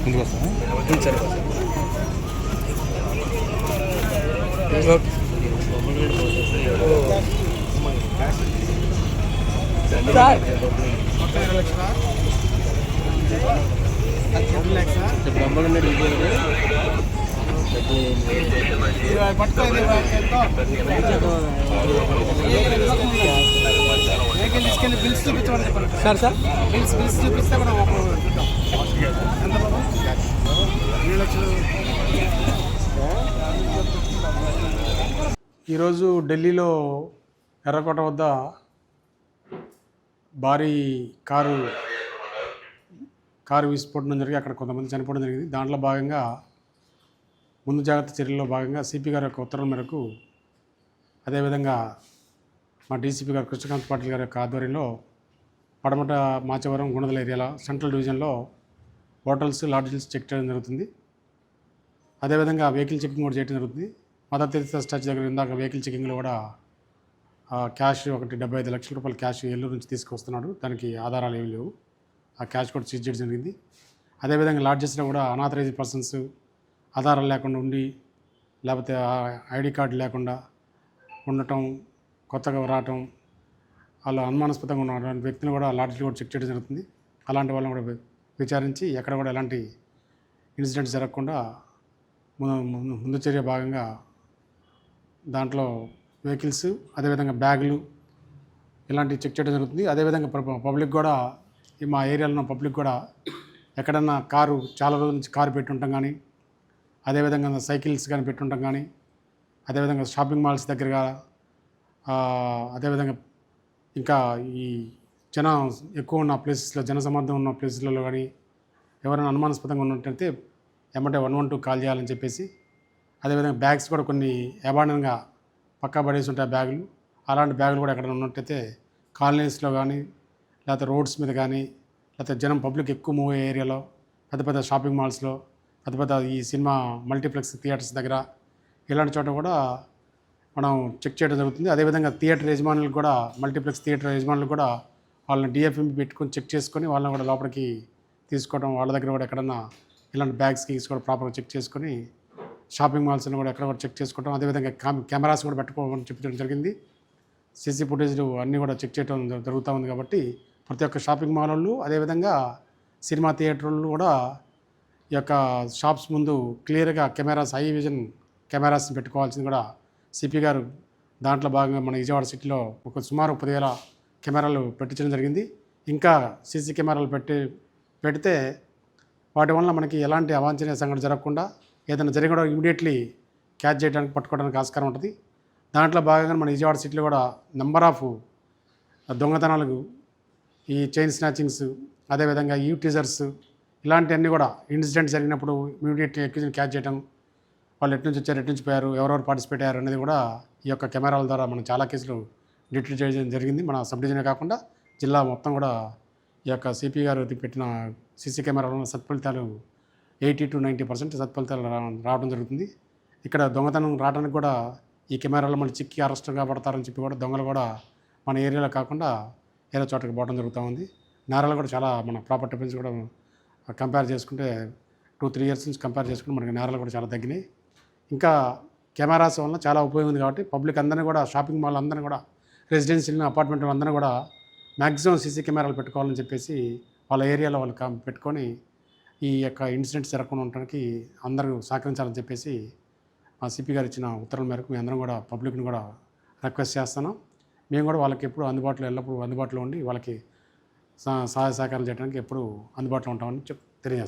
ముందుకు వస్తాను సరే తీసుకెళ్ళి బిల్స్ చూపించమని చెప్పండి సార్. బిల్స్ చూపిస్తే మనం చూద్దాం. ఎంత బాబు? 7 లక్షలు. ఈరోజు ఢిల్లీలో ఎర్రకోట వద్ద భారీ కారు విస్ఫోటనం జరిగి అక్కడ కొంతమంది చనిపోవడం జరిగింది. దాంట్లో భాగంగా ముందు జాగ్రత్త చర్యల్లో భాగంగా సిపి గారి యొక్క ఉత్తర్వుల మేరకు, అదేవిధంగా మా డీసీపీ గారు కృష్ణకాంత్ పాటిల్ గారి యొక్క ఆధ్వర్యంలో పడమట మాచవరం గుణదల ఏరియాలో సెంట్రల్ డివిజన్లో హోటల్స్ లాడ్జిల్స్ చెక్ చేయడం జరుగుతుంది. అదేవిధంగా వెహికల్ చెకింగ్ కూడా చేయడం జరుగుతుంది. మదర్ తెరిసా స్టాచ్యూ దగ్గర ఇందాక వెహికల్ చెకింగ్లో కూడా క్యాష్ ఒకటి 75 లక్షల రూపాయల క్యాష్ ఏలూరు నుంచి తీసుకొస్తున్నాడు. దానికి ఆధారాలు ఏమీ లేవు. ఆ క్యాష్ కూడా సీజ్ చేయడం జరిగింది. అదేవిధంగా లాడ్జెస్లో కూడా అనాథరైజ్డ్ పర్సన్స్ ఆధారాలు లేకుండా ఉండి, లేకపోతే ఐడి కార్డు లేకుండా ఉండటం, కొత్తగా రావటం, వాళ్ళు అనుమానాస్పదంగా ఉన్న వ్యక్తులు కూడా లాడ్జ్లు కూడా చెక్ చేయడం జరుగుతుంది. అలాంటి వాళ్ళని కూడా విచారించి ఎక్కడ కూడా ఎలాంటి ఇన్సిడెంట్స్ జరగకుండా ముందు చర్య భాగంగా దాంట్లో వెహికల్స్, అదేవిధంగా బ్యాగులు ఇలాంటివి చెక్ చేయడం జరుగుతుంది. అదేవిధంగా పబ్లిక్ కూడా, మా ఏరియాలో ఉన్న పబ్లిక్ కూడా ఎక్కడన్నా కారు చాలా రోజుల నుంచి కారు పెట్టుంటాం కానీ, అదేవిధంగా సైకిల్స్ కానీ పెట్టుంటాం కానీ, అదేవిధంగా షాపింగ్ మాల్స్ దగ్గరగా, అదేవిధంగా ఇంకా ఈ జనం ఎక్కువ ఉన్న ప్లేసెస్లో, జనసమ్మర్దం ఉన్న ప్లేసెస్లలో కానీ ఎవరైనా అనుమానాస్పదంగా ఉన్నట్టయితే ఎమ్మటే 112 కాల్ చేయాలని చెప్పేసి, అదేవిధంగా బ్యాగ్స్ కూడా కొన్ని అబాండన్గా పక్కా పడేసి ఉంటాయి బ్యాగులు. అలాంటి బ్యాగులు కూడా ఎక్కడ ఉన్నట్టయితే కాలనీస్లో కానీ, లేకపోతే రోడ్స్ మీద కానీ, లేకపోతే జనం పబ్లిక్ ఎక్కువ మూవ్ అయ్యే ఏరియాలో, పెద్ద పెద్ద షాపింగ్ మాల్స్లో, పెద్ద పెద్ద ఈ సినిమా మల్టీప్లెక్స్ థియేటర్స్ దగ్గర, ఇలాంటి చోట కూడా మనం చెక్ చేయడం జరుగుతుంది. అదేవిధంగా థియేటర్ యజమానులకు కూడా, మల్టీప్లెక్స్ థియేటర్ యజమానులకు కూడా వాళ్ళని డిఎఫ్ఎంపి పెట్టుకొని చెక్ చేసుకొని వాళ్ళని కూడా లోపలికి తీసుకోవడం, వాళ్ళ దగ్గర కూడా ఎక్కడన్నా ఇలాంటి బ్యాగ్స్ కీస్ కూడా ప్రాపర్గా చెక్ చేసుకొని, షాపింగ్ మాల్స్ని కూడా ఎక్కడ కూడా చెక్ చేసుకోవడం, అదేవిధంగా కెమెరాస్ కూడా పెట్టుకోవడం చెప్పడం జరిగింది. సీసీ ఫుటేజ్లు అన్నీ కూడా చెక్ చేయడం జరుగుతూ ఉంది. కాబట్టి ప్రతి ఒక్క షాపింగ్ మాల్ వాళ్ళు, అదేవిధంగా సినిమా థియేటర్లు కూడా ఈ యొక్క షాప్స్ ముందు క్లియర్గా కెమెరాస్, హై విజన్ కెమెరాస్ని పెట్టుకోవాల్సింది కూడా సిపి గారు దాంట్లో భాగంగా మన విజయవాడ సిటీలో సుమారు 10,000 కెమెరాలు పెట్టించడం జరిగింది. ఇంకా సీసీ కెమెరాలు పెడితే వాటి వల్ల మనకి ఎలాంటి అవాంఛనీయ సంఘటన జరగకుండా, ఏదైనా జరిగిన ఇమీడియట్లీ క్యాచ్ చేయడానికి, పట్టుకోవడానికి ఆస్కారం ఉంటుంది. దాంట్లో భాగంగా మన విజయవాడ సిటీలో కూడా నెంబర్ ఆఫ్ దొంగతనాలకు, ఈ చైన్ స్నాచింగ్స్, అదేవిధంగా ఈ టీజర్స్, ఇలాంటివన్నీ కూడా ఇన్సిడెంట్ జరిగినప్పుడు ఇమీడియట్లీ ఎక్విజన్ క్యాచ్ చేయడం, వాళ్ళు ఎటు నుంచి వచ్చారు, ఎటు నుంచి పోయారు, ఎవరెవరు పార్టిసిపేట్ అయ్యారు అనేది కూడా ఈ యొక్క కెమెరాల ద్వారా మనం చాలా కేసులు డిటెక్ట్ చేయడం జరిగింది. మన సబ్ డివిజనే కాకుండా జిల్లా మొత్తం కూడా ఈ యొక్క సిపి గారు పెట్టిన సీసీ కెమెరాల సత్ఫలితాలు 80 to 90% సత్ఫలితాలు రావడం జరుగుతుంది. ఇక్కడ దొంగతనం రావడానికి కూడా ఈ కెమెరాలో మళ్ళీ చిక్కి అరెస్ట్ కాబడతారని చెప్పి కూడా దొంగలు కూడా మన ఏరియాలో కాకుండా వేరే చోటకి పోవడం జరుగుతూ ఉంది. నేరాలు కూడా చాలా, మన ప్రాపర్టీ డిఫెన్స్ కూడా కంపేర్ చేసుకుంటే 2-3 years నుంచి కంపేర్ చేసుకుంటే మనకి నేరాలు కూడా చాలా తగ్గినాయి. ఇంకా కెమెరాస్ వల్ల చాలా ఉపయోగం ఉంది. కాబట్టి పబ్లిక్ అందరినీ కూడా, షాపింగ్ మాల్ అందరినీ కూడా, రెసిడెన్షియల్ అపార్ట్మెంట్ అందరినీ కూడా మ్యాక్సిమం సీసీ కెమెరాలు పెట్టుకోవాలని చెప్పేసి వాళ్ళ ఏరియాలో వాళ్ళు పెట్టుకొని ఈ యొక్క ఇన్సిడెంట్స్ జరగకుండా ఉండడానికి అందరూ సహకరించాలని చెప్పేసి మా సిపి గారు ఇచ్చిన ఉత్తర్వుల మేరకు మేము అందరం కూడా పబ్లిక్ని కూడా రిక్వెస్ట్ చేస్తున్నాం. మేము కూడా వాళ్ళకి ఎప్పుడు ఎల్లప్పుడూ అందుబాటులో ఉండి వాళ్ళకి సహాయ సహకారాలు చేయడానికి ఎప్పుడు అందుబాటులో ఉంటామని తెలియజేస్తాం.